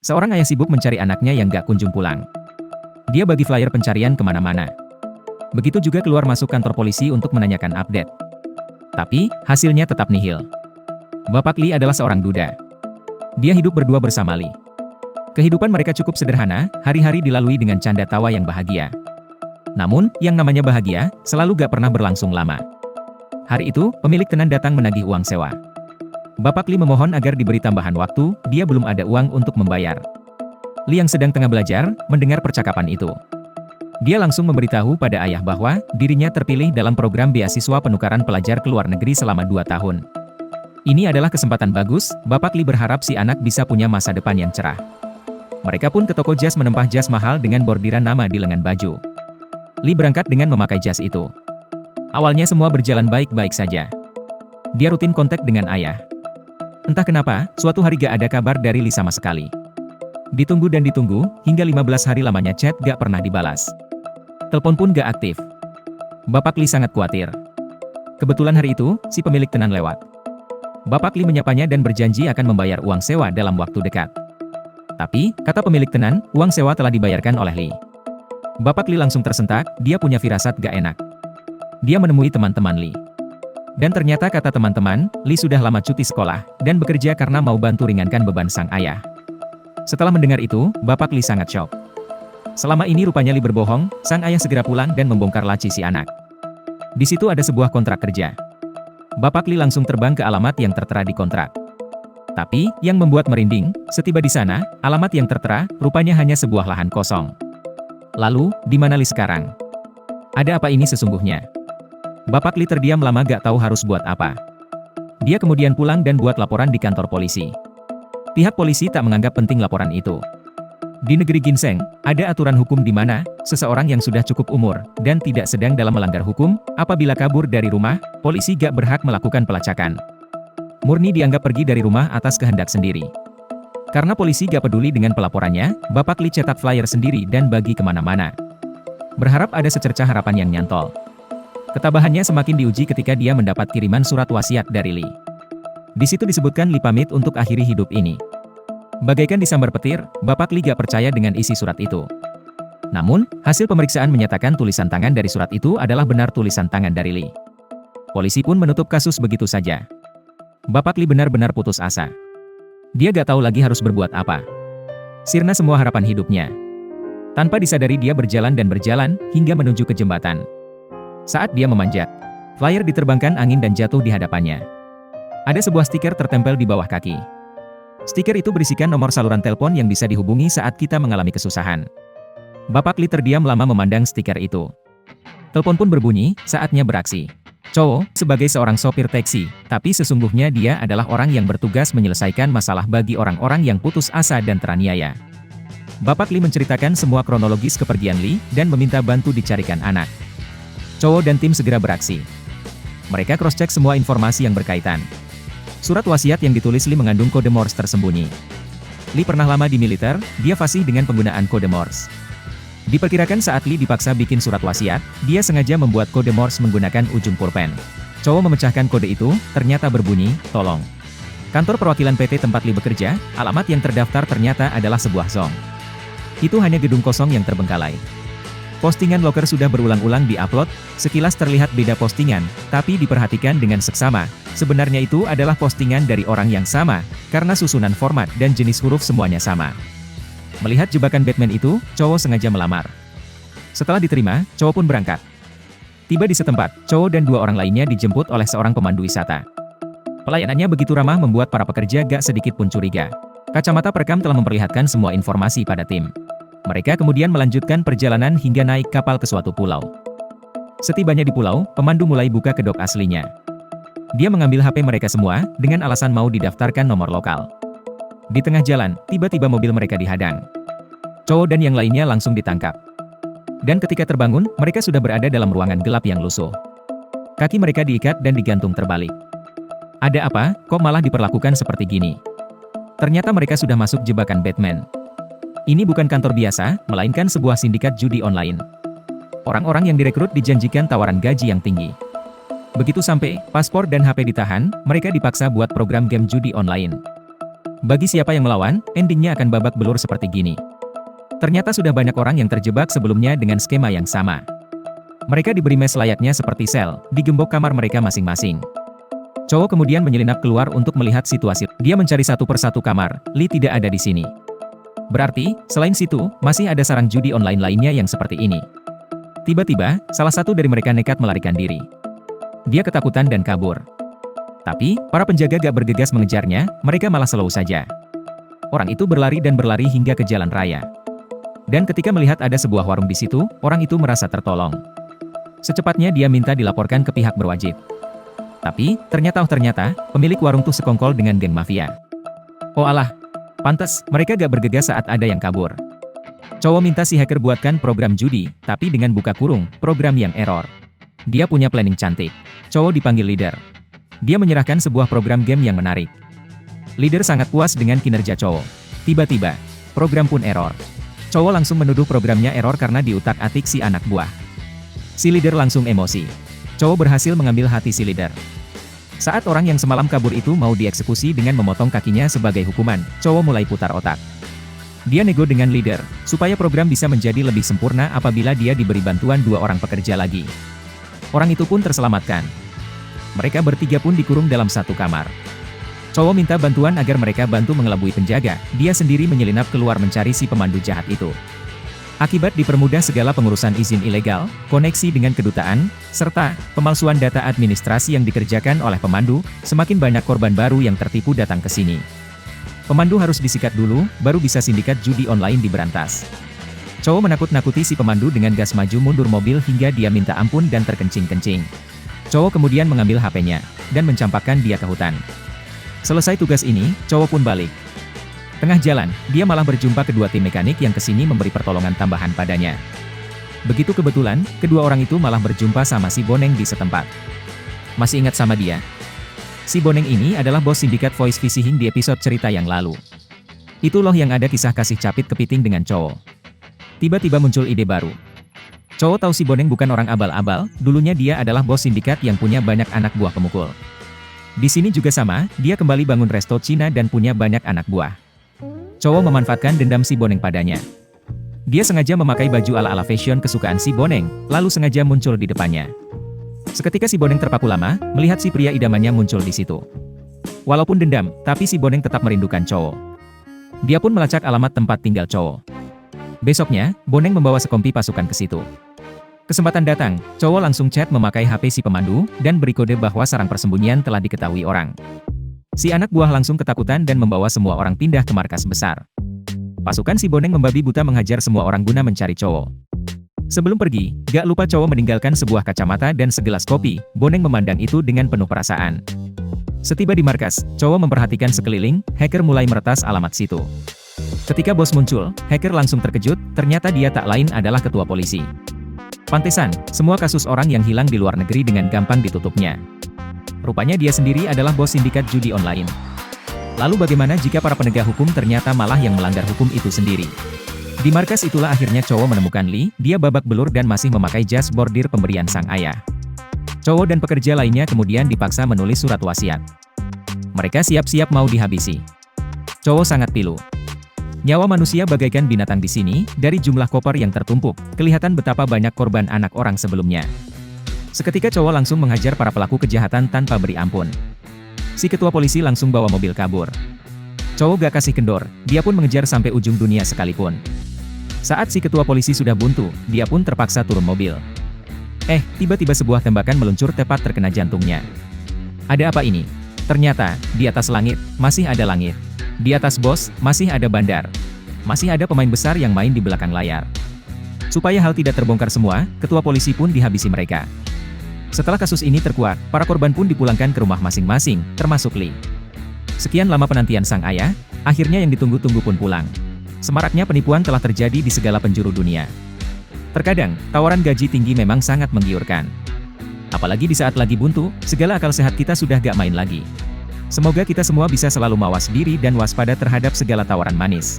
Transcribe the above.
Seorang ayah sibuk mencari anaknya yang gak kunjung pulang. Dia bagi flyer pencarian kemana-mana. Begitu juga keluar masuk kantor polisi untuk menanyakan update. Tapi, hasilnya tetap nihil. Bapak Lee adalah seorang duda. Dia hidup berdua bersama Lee. Kehidupan mereka cukup sederhana, hari-hari dilalui dengan canda tawa yang bahagia. Namun, yang namanya bahagia, selalu gak pernah berlangsung lama. Hari itu, pemilik tenan datang menagih uang sewa. Bapak Lee memohon agar diberi tambahan waktu, dia belum ada uang untuk membayar. Lee yang sedang tengah belajar, mendengar percakapan itu. Dia langsung memberitahu pada ayah bahwa, dirinya terpilih dalam program beasiswa penukaran pelajar ke luar negeri selama 2 tahun. Ini adalah kesempatan bagus, Bapak Lee berharap si anak bisa punya masa depan yang cerah. Mereka pun ke toko jas menempah jas mahal dengan bordiran nama di lengan baju. Lee berangkat dengan memakai jas itu. Awalnya semua berjalan baik-baik saja. Dia rutin kontak dengan ayah. Entah kenapa, suatu hari gak ada kabar dari Lee sama sekali. Ditunggu dan ditunggu, hingga 15 hari lamanya chat gak pernah dibalas. Telepon pun gak aktif. Bapak Lee sangat khawatir. Kebetulan hari itu, si pemilik tenan lewat. Bapak Lee menyapanya dan berjanji akan membayar uang sewa dalam waktu dekat. Tapi, kata pemilik tenan, uang sewa telah dibayarkan oleh Lee. Bapak Lee langsung tersentak, dia punya firasat gak enak. Dia menemui teman-teman Lee. Dan ternyata kata teman-teman, Lee sudah lama cuti sekolah, dan bekerja karena mau bantu ringankan beban sang ayah. Setelah mendengar itu, Bapak Lee sangat syok. Selama ini rupanya Lee berbohong, sang ayah segera pulang dan membongkar laci si anak. Di situ ada sebuah kontrak kerja. Bapak Lee langsung terbang ke alamat yang tertera di kontrak. Tapi, yang membuat merinding, setiba di sana, alamat yang tertera, rupanya hanya sebuah lahan kosong. Lalu, di mana Lee sekarang? Ada apa ini sesungguhnya? Bapak Lee terdiam lama gak tahu harus buat apa. Dia kemudian pulang dan buat laporan di kantor polisi. Pihak polisi tak menganggap penting laporan itu. Di negeri ginseng, ada aturan hukum di mana, seseorang yang sudah cukup umur, dan tidak sedang dalam melanggar hukum, apabila kabur dari rumah, polisi gak berhak melakukan pelacakan. Murni dianggap pergi dari rumah atas kehendak sendiri. Karena polisi gak peduli dengan pelaporannya, Bapak Lee cetak flyer sendiri dan bagi kemana-mana. Berharap ada secercah harapan yang nyantol. Ketabahannya semakin diuji ketika dia mendapat kiriman surat wasiat dari Lee. Di situ disebutkan Lee pamit untuk akhiri hidup ini. Bagaikan disambar petir, Bapak Lee gak percaya dengan isi surat itu. Namun, hasil pemeriksaan menyatakan tulisan tangan dari surat itu adalah benar tulisan tangan dari Lee. Polisi pun menutup kasus begitu saja. Bapak Lee benar-benar putus asa. Dia gak tahu lagi harus berbuat apa. Sirna semua harapan hidupnya. Tanpa disadari dia berjalan dan berjalan, hingga menuju ke jembatan. Saat dia memanjat, flyer diterbangkan angin dan jatuh di hadapannya. Ada sebuah stiker tertempel di bawah kaki. Stiker itu berisikan nomor saluran telepon yang bisa dihubungi saat kita mengalami kesusahan. Bapak Lee terdiam lama memandang stiker itu. Telepon pun berbunyi, saatnya beraksi. Chow, sebagai seorang sopir taksi, tapi sesungguhnya dia adalah orang yang bertugas menyelesaikan masalah bagi orang-orang yang putus asa dan teraniaya. Bapak Lee menceritakan semua kronologis kepergian Lee, dan meminta bantu dicarikan anak. Chow dan tim segera beraksi. Mereka cross-check semua informasi yang berkaitan. Surat wasiat yang ditulis Lee mengandung kode Morse tersembunyi. Lee pernah lama di militer, dia fasih dengan penggunaan kode Morse. Diperkirakan saat Lee dipaksa bikin surat wasiat, dia sengaja membuat kode Morse menggunakan ujung pulpen. Chow memecahkan kode itu, ternyata berbunyi, tolong. Kantor perwakilan PT tempat Lee bekerja, alamat yang terdaftar ternyata adalah sebuah zong. Itu hanya gedung kosong yang terbengkalai. Postingan loker sudah berulang-ulang di-upload, sekilas terlihat beda postingan, tapi diperhatikan dengan seksama. Sebenarnya itu adalah postingan dari orang yang sama, karena susunan format dan jenis huruf semuanya sama. Melihat jebakan Batman itu, Chow sengaja melamar. Setelah diterima, Chow pun berangkat. Tiba di setempat, Chow dan 2 orang lainnya dijemput oleh seorang pemandu wisata. Pelayanannya begitu ramah membuat para pekerja gak sedikit pun curiga. Kacamata perekam telah memperlihatkan semua informasi pada tim. Mereka kemudian melanjutkan perjalanan hingga naik kapal ke suatu pulau. Setibanya di pulau, pemandu mulai buka kedok aslinya. Dia mengambil HP mereka semua, dengan alasan mau didaftarkan nomor lokal. Di tengah jalan, tiba-tiba mobil mereka dihadang. Chow dan yang lainnya langsung ditangkap. Dan ketika terbangun, mereka sudah berada dalam ruangan gelap yang lusuh. Kaki mereka diikat dan digantung terbalik. Ada apa, kok malah diperlakukan seperti gini? Ternyata mereka sudah masuk jebakan Batman. Ini bukan kantor biasa, melainkan sebuah sindikat judi online. Orang-orang yang direkrut dijanjikan tawaran gaji yang tinggi. Begitu sampai, paspor dan HP ditahan, mereka dipaksa buat program game judi online. Bagi siapa yang melawan, endingnya akan babak belur seperti gini. Ternyata sudah banyak orang yang terjebak sebelumnya dengan skema yang sama. Mereka diberi mes layaknya seperti sel, digembok kamar mereka masing-masing. Cowok kemudian menyelinap keluar untuk melihat situasi. Dia mencari satu persatu kamar, Lee tidak ada di sini. Berarti, selain situ, masih ada sarang judi online lainnya yang seperti ini. Tiba-tiba, salah satu dari mereka nekat melarikan diri. Dia ketakutan dan kabur. Tapi, para penjaga gak bergegas mengejarnya, mereka malah slow saja. Orang itu berlari dan berlari hingga ke jalan raya. Dan ketika melihat ada sebuah warung di situ, orang itu merasa tertolong. Secepatnya dia minta dilaporkan ke pihak berwajib. Tapi, ternyata pemilik warung tuh sekongkol dengan geng mafia. Oh alah, pantes, mereka gak bergegas saat ada yang kabur. Cowok minta si hacker buatkan program judi, tapi dengan buka kurung, program yang error. Dia punya planning cantik. Cowok dipanggil leader. Dia menyerahkan sebuah program game yang menarik. Leader sangat puas dengan kinerja cowok. Tiba-tiba, program pun error. Cowok langsung menuduh programnya error karena diutak-atik si anak buah. Si leader langsung emosi. Cowok berhasil mengambil hati si leader. Saat orang yang semalam kabur itu mau dieksekusi dengan memotong kakinya sebagai hukuman, cowok mulai putar otak. Dia nego dengan leader, supaya program bisa menjadi lebih sempurna apabila dia diberi bantuan 2 orang pekerja lagi. Orang itu pun terselamatkan. Mereka bertiga pun dikurung dalam satu kamar. Cowok minta bantuan agar mereka bantu mengelabui penjaga, dia sendiri menyelinap keluar mencari si pemandu jahat itu. Akibat dipermudah segala pengurusan izin ilegal, koneksi dengan kedutaan, serta pemalsuan data administrasi yang dikerjakan oleh pemandu, semakin banyak korban baru yang tertipu datang ke sini. Pemandu harus disikat dulu, baru bisa sindikat judi online diberantas. Cowok menakut-nakuti si pemandu dengan gas maju mundur mobil hingga dia minta ampun dan terkencing-kencing. Cowok kemudian mengambil HP-nya, dan mencampakkan dia ke hutan. Selesai tugas ini, cowok pun balik. Tengah jalan, dia malah berjumpa kedua tim mekanik yang kesini memberi pertolongan tambahan padanya. Begitu kebetulan, kedua orang itu malah berjumpa sama si Boneng di setempat. Masih ingat sama dia? Si Boneng ini adalah bos sindikat voice phishing di episode cerita yang lalu. Itu loh yang ada kisah kasih capit kepiting dengan cowok. Tiba-tiba muncul ide baru. Cowok tahu si Boneng bukan orang abal-abal, dulunya dia adalah bos sindikat yang punya banyak anak buah pemukul. Di sini juga sama, dia kembali bangun resto Cina dan punya banyak anak buah. Cowok memanfaatkan dendam si Boneng padanya. Dia sengaja memakai baju ala-ala fashion kesukaan si Boneng, lalu sengaja muncul di depannya. Seketika si Boneng terpaku lama, melihat si pria idamannya muncul di situ. Walaupun dendam, tapi si Boneng tetap merindukan cowok. Dia pun melacak alamat tempat tinggal cowok. Besoknya, Boneng membawa sekompi pasukan ke situ. Kesempatan datang, cowok langsung chat memakai HP si pemandu, dan beri kode bahwa sarang persembunyian telah diketahui orang. Si anak buah langsung ketakutan dan membawa semua orang pindah ke markas besar. Pasukan si Boneng membabi buta menghajar semua orang guna mencari cowok. Sebelum pergi, gak lupa cowok meninggalkan sebuah kacamata dan segelas kopi. Boneng memandang itu dengan penuh perasaan. Setiba di markas, cowok memperhatikan sekeliling, hacker mulai meretas alamat situ. Ketika bos muncul, hacker langsung terkejut, ternyata dia tak lain adalah ketua polisi. Pantesan, semua kasus orang yang hilang di luar negeri dengan gampang ditutupnya. Rupanya dia sendiri adalah bos sindikat judi online. Lalu bagaimana jika para penegak hukum ternyata malah yang melanggar hukum itu sendiri? Di markas itulah akhirnya cowok menemukan Lee, dia babak belur dan masih memakai jas bordir pemberian sang ayah. Cowok dan pekerja lainnya kemudian dipaksa menulis surat wasiat. Mereka siap-siap mau dihabisi. Cowok sangat pilu. Nyawa manusia bagaikan binatang di sini, dari jumlah koper yang tertumpuk, kelihatan betapa banyak korban anak orang sebelumnya. Seketika cowok langsung menghajar para pelaku kejahatan tanpa beri ampun. Si ketua polisi langsung bawa mobil kabur. Cowok gak kasih kendor, dia pun mengejar sampai ujung dunia sekalipun. Saat si ketua polisi sudah buntu, dia pun terpaksa turun mobil. Tiba-tiba sebuah tembakan meluncur tepat terkena jantungnya. Ada apa ini? Ternyata, di atas langit, masih ada langit. Di atas bos, masih ada bandar. Masih ada pemain besar yang main di belakang layar. Supaya hal tidak terbongkar semua, ketua polisi pun dihabisi mereka. Setelah kasus ini terkuak, para korban pun dipulangkan ke rumah masing-masing, termasuk Lee. Sekian lama penantian sang ayah, akhirnya yang ditunggu-tunggu pun pulang. Semaraknya penipuan telah terjadi di segala penjuru dunia. Terkadang, tawaran gaji tinggi memang sangat menggiurkan. Apalagi di saat lagi buntu, segala akal sehat kita sudah gak main lagi. Semoga kita semua bisa selalu mawas diri dan waspada terhadap segala tawaran manis.